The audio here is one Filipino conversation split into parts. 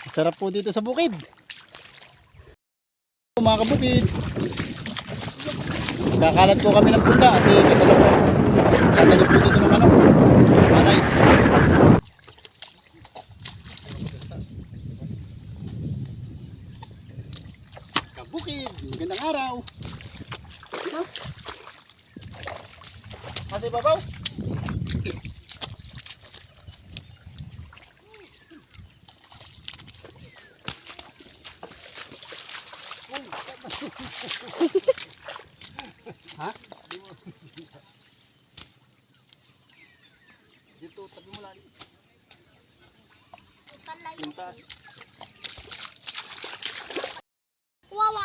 Masarap po dito sa bukid. Mga kabukid, kakalat po kami ng punda at kasalukuyan kung tatanim po dito ng ano, anay. Kabukid, magandang araw. Kasi babaw. Ha? Dito, tabi mo lang. Pintas. Wawa.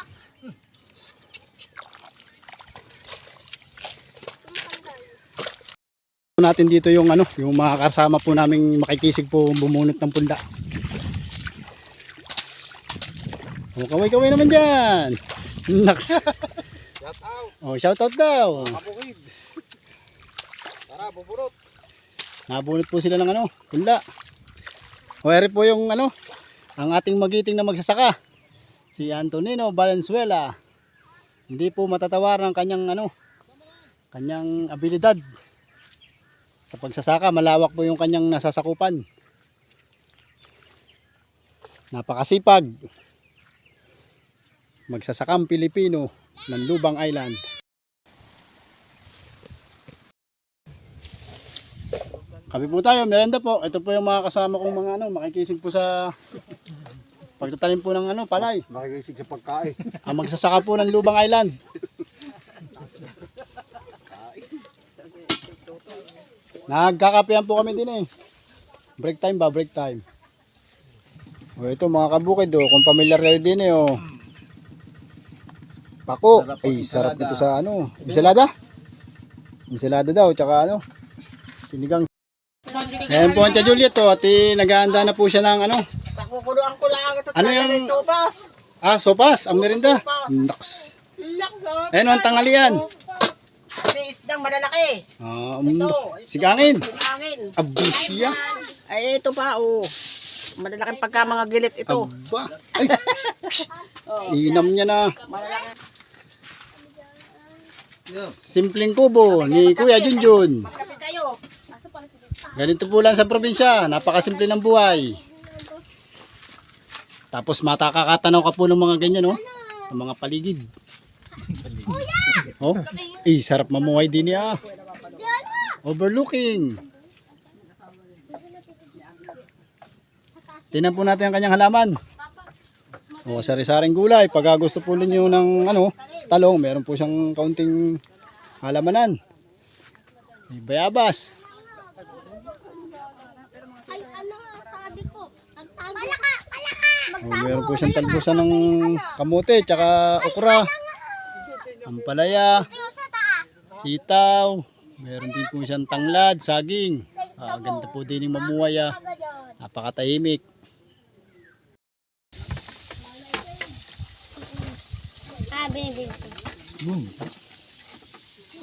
Natin dito yung ano, yung mga kasama po naming makikisig po bumunot ng punda. Oh, kaway-kaway naman diyan. Naks. Shout out. Oh, shout out daw. Kabukid. Tara, buburot. Nabunot po sila ng ano, punda. O eri po yung ano, ang ating magiting na magsasaka. Si Antonino Valenzuela. Hindi po matatawaran ang kanyang ano, kanyang abilidad. Sa pagsasaka, malawak po yung kanyang nasasakupan. Napakasipag. Magsasakang Pilipino ng Lubang Island. Kapi po tayo, merenda po. Ito po yung mga kasama kong mga ano, makikisig po sa pagtatanim po ng ano, palay. Makikisig sa pagkain. Ang magsasaka po ng Lubang Island. Nagkakapehan po kami din eh. Break time ba? Break time. O ito mga kabukid oh, kung familiar kayo din eh oh. Pako. Ay, sarap dito sa ano. Ensalada. Ensalada daw, tsaka ano. Sinigang. Ayan po ang Tia Juliet oh, at nag-aanda na po siya ng ano. Pakukuluan ko lang ito. Ano yung sopas? Ah, sopas, ang merinda. Naks. Ayan ang tanghalian. May isdang malalaki. Ah, Ito. sigangin. Sinangin. Abusya. Ay, ito pa, oh. Malalaking pagka mga gilit ito. Aba. Ay. Inam niya na. Malalaki. Simpleng kubo ni Kuya Junjun. Kape kayo. Ganito po lang sa probinsya. Napakasimple ng buhay. Tapos matakakatanaw ka po ng mga ganyan, no? Sa mga paligid. Oh, sarap mamuhay din niya. Overlooking. Tingnan po natin ang kanyang halaman. Oh, sari-saring gulay. Pag gusto po ninyo ng ano, talong, meron po siyang kaunting halamanan. May bayabas. Ay, ano nga sabi ko? Palaka! Palaka! Oh, meron po siyang talbusan ng kamote, tsaka okra. Ampalaya, sitaw, meron din po siyang tanglad, saging. Ganda po din yung mamuhay. Napakatahimik. Baby.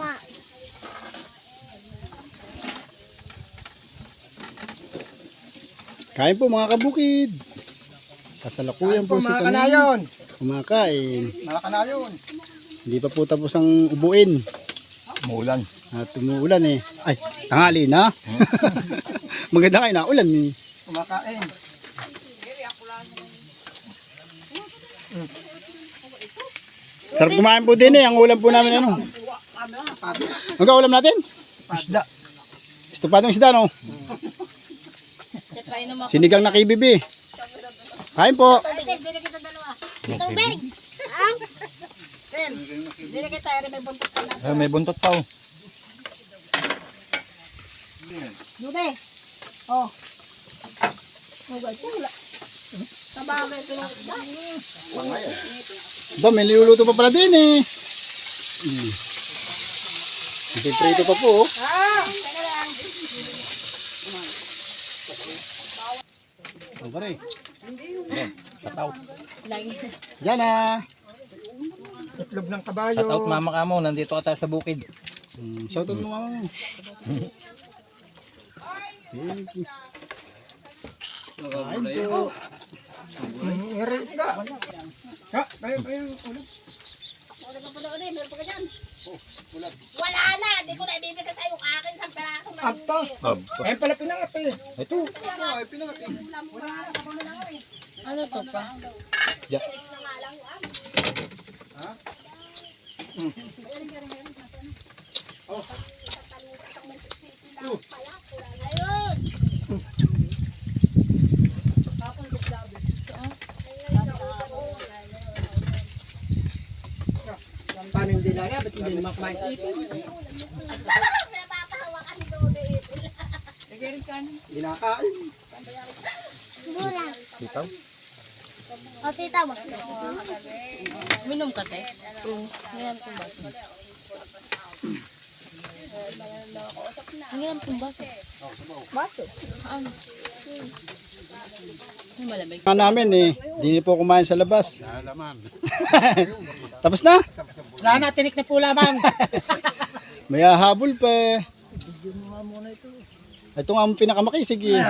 Ma. Kain po mga kabukid. Kasalukuyan po si Mga kami. kanayon. Kumakain. Mga kanayon. Hindi pa po tapos ang ubuin. Umuulan. At umuulan eh. Ay, tanghali na. Maganda kayo na ulan eh. Kumakain. Sarap kumain po din eh. Ang ulam po namin ano. Ang ulam natin? Isda. Estupadong isda no. Sinigang na kibibi. Kain po. Tubig. Dili kita, may buntot ka na. May buntot pa oh. Dude. Oh. Mugay po. Sabagay ito lang. Ba, may niluluto pa pala din eh. Prito pa po. Oh, pare. Tataw. Yan na. Itlog ng kabayo. Shout out mama ka mo. Nandito ka tayo sa bukid. Shoutout mo mama mo. Thank you. Kain po. Ere isda. Ha? Kaya ulam. Wala na, di ko na ibibigay sa'yo akin sa peraso. Abta. Eh pala pinangat eh. Ito. Ano to pa? Ayun! Paano hindi laya? Ba't hindi naman kumain sa ipin? Napapatawa ka ni Dode. Ginakain. Gula. Sitaw? O, sitaw ba? Minom kasi. Ngayon kong baso. Ngayon kong baso. Baso? Ay, malamig. Mga namin eh, hindi po kumain sa labas. Tapos na? Wala na, tinik na po lamang. May hahabol pa eh. Ito nga ang pinakamakisig eh.